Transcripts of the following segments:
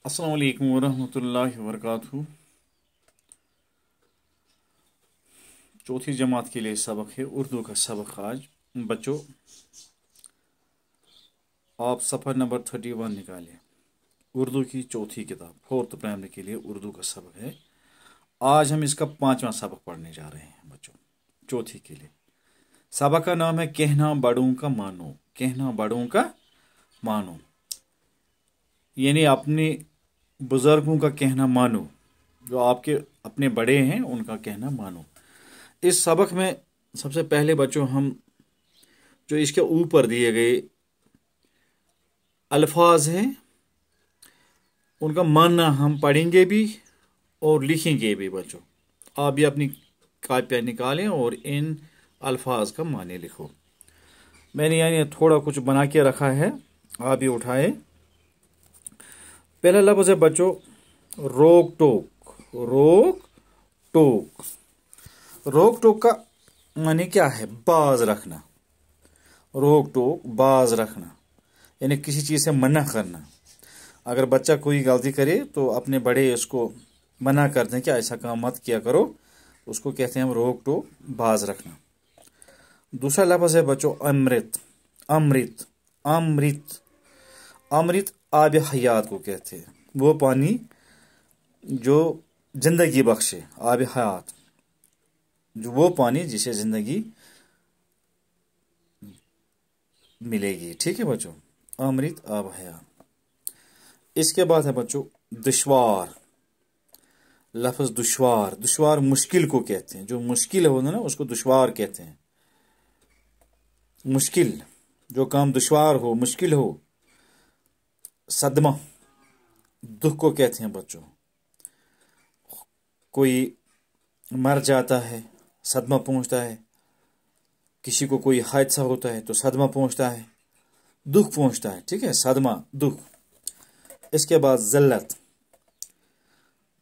अस्सलाम वालेकुम वरहमतुल्लाहि वबरकातुहू। चौथी जमात के लिए सबक है उर्दू का सबक। आज बच्चों आप सफ़र नंबर 31 निकालें। उर्दू की चौथी किताब फोर्थ प्राइमरी के लिए उर्दू का सबक है। आज हम इसका 5वां सबक पढ़ने जा रहे हैं बच्चों, चौथी के लिए। सबक का नाम है कहना बड़ों का मानो। कहना बड़ों का मानो यानी अपने बुजुर्गों का कहना मानो, जो आपके अपने बड़े हैं उनका कहना मानो। इस सबक में सबसे पहले बच्चों हम जो इसके ऊपर दिए गए अल्फाज हैं उनका मानना हम पढ़ेंगे भी और लिखेंगे भी। बच्चों आप भी अपनी कापियाँ निकालें और इन अल्फाज का माने लिखो। मैंने यानी थोड़ा कुछ बना के रखा है, आप भी उठाए। पहला लफ्ज़ है बच्चों रोक टोक। रोक टोक, रोक टोक का माने क्या है? बाज रखना। रोक टोक बाज रखना यानी किसी चीज़ से मना करना। अगर बच्चा कोई गलती करे तो अपने बड़े उसको मना करते हैं कि ऐसा काम मत किया करो, उसको कहते हैं हम रोक टोक बाज रखना। दूसरा लफ्ज़ है बच्चों अमृत। अमृत अमृत अमृत आब हयात को कहते हैं, वो पानी जो जिंदगी बख्शे। आब हयात जो वो पानी जिसे जिंदगी मिलेगी। ठीक है बच्चों, अमृत आब हयात। इसके बाद है बच्चों दुश्वार। लफ्ज़ दुश्वार, दुश्वार मुश्किल को कहते हैं। जो मुश्किल होता ना उसको दुश्वार कहते हैं। मुश्किल, जो काम दुश्वार हो, मुश्किल हो। सदमा, दुख को कहते हैं बच्चों। कोई मर जाता है, सदमा पहुंचता है। किसी को कोई हादसा होता है तो सदमा पहुंचता है, दुख पहुंचता है। ठीक है, सदमा दुख। इसके बाद ज़ल्लत,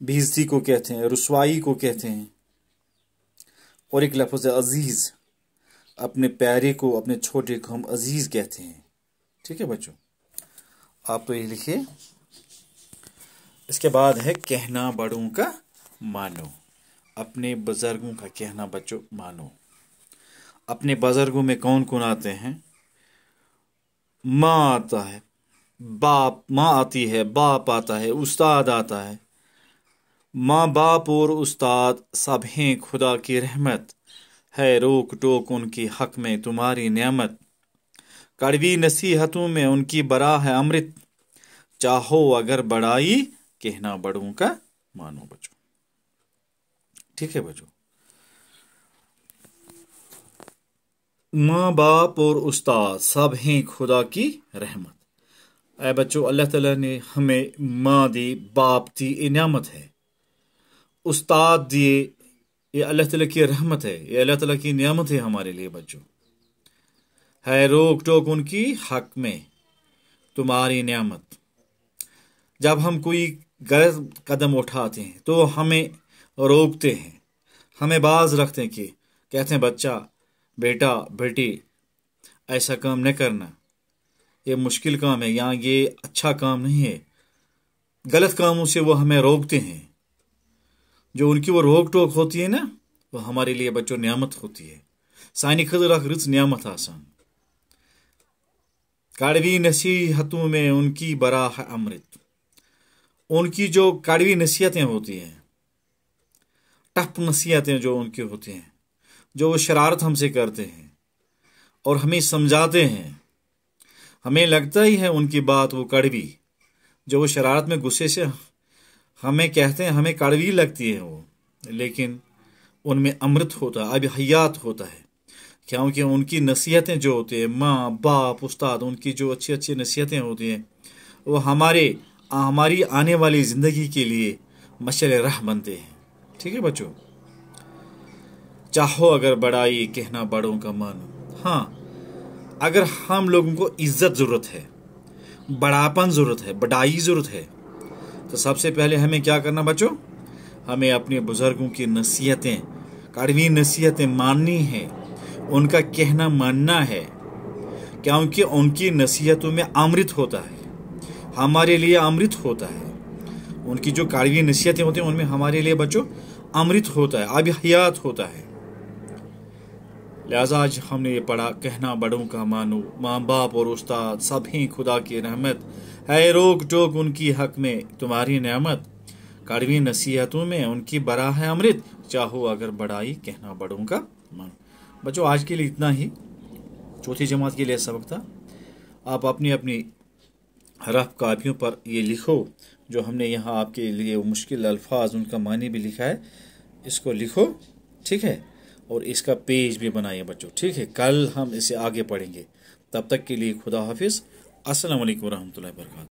बेइज्जती को कहते हैं, रुसवाई को कहते हैं। और एक लफ्ज़ है अजीज़, अपने प्यारे को, अपने छोटे को हम अजीज़ कहते हैं। ठीक है बच्चों, आप तो ये लिखिए। इसके बाद है कहना बड़ों का मानो। अपने बुजुर्गों का कहना बच्चों मानो। अपने बुजुर्गों में कौन कौन आते हैं? माँ आता है, बाप, माँ आती है, बाप आता है, उस्ताद आता है। माँ बाप और उस्ताद सब हैं खुदा की रहमत, है रोक टोक उनकी हक में तुम्हारी नेमत। कड़वी नसीहतों में उनकी बरा है अमृत, चाहो अगर बड़ाई कहना बड़ों का मानो बच्चों। ठीक है बच्चों, माँ बाप और उस्ताद सब हैं खुदा की रहमत। ऐ बच्चों, अल्लाह ताला ने हमें माँ दी, बाप दी, ये नेमत है। उस्ताद दिए, ये अल्लाह ताला की रहमत है, ये अल्लाह ताला की नेमत है हमारे लिए बच्चों। है रोक टोक उनकी हक में तुम्हारी नेमत। जब हम कोई गलत कदम उठाते हैं तो हमें रोकते हैं, हमें बाज रखते हैं, कि कहते हैं बच्चा, बेटा, बेटी ऐसा काम न करना, ये मुश्किल काम है, या ये अच्छा काम नहीं है। गलत कामों से वो हमें रोकते हैं। जो उनकी वो रोक टोक होती है ना, वो हमारे लिए बच्चों नियामत होती है। सानी खजर अख रिच नियामत आसान। कड़वी नसीहतों में उनकी बरा है अमृत। उनकी जो कड़वी नसीहतें होती हैं, टफ नसीहतें जो उनकी होती हैं, जो वो शरारत हमसे करते हैं और हमें समझाते हैं, हमें लगता ही है उनकी बात वो कड़वी, जो वो शरारत में गुस्से से हमें कहते हैं, हमें कड़वी लगती है वो, लेकिन उनमें अमृत होता है, अब हयात होता है। क्योंकि उनकी नसीहतें जो होती हैं, माँ बाप उस्ताद, उनकी जो अच्छी अच्छी नसीहतें होती हैं, वो हमारी आने वाली ज़िंदगी के लिए मशअल राह बनते हैं। ठीक है बच्चों, चाहो अगर बड़ाई कहना बड़ों का मानो। हाँ, अगर हम लोगों को इज्जत ज़रूरत है, बड़ापन ज़रूरत है, बड़ाई ज़रूरत है, तो सबसे पहले हमें क्या करना बच्चों? हमें अपने बुजुर्गों की नसीहतें, कड़वी नसीहतें माननी है, उनका कहना मानना है। क्योंकि उनकी नसीहतों में अमृत होता है, हमारे लिए अमृत होता है। ان کی جو کڑوی نصیحتیں ہوتی ہیں ان میں ہمارے لیے بچوں امرت ہوتا ہے، آب حیات ہوتا ہے۔ لہٰذا آج ہم نے یہ پڑھا، کہنا بڑوں کا مانو، ماں باپ اور استاد سب ہیں خدا کی رحمت، ہے روک ٹوک ان کی حق میں تمہاری نعمت، کڑوی نصیحتوں میں ان کی برا ہے امرت، چاہو اگر بڑائی کہنا بڑوں کا مانو۔ بچوں آج کے لیے اتنا ہی، چوتھی جماعت کے لیے سبق تھا۔ آپ اپنی اپنی رف کاپیوں پر یہ لکھو جو ہم نے یہاں آپ کے لیے مشکل الفاظ ان کا معنی بھی لکھا ہے، اس کو لکھو، ٹھیک ہے، اور اس کا پیج بھی بنائیے بچوں، ٹھیک ہے۔ کل ہم اسے آگے پڑھیں گے، تب تک کے لیے خدا حافظ، السلام علیکم ورحمۃ اللہ وبرکاتہ۔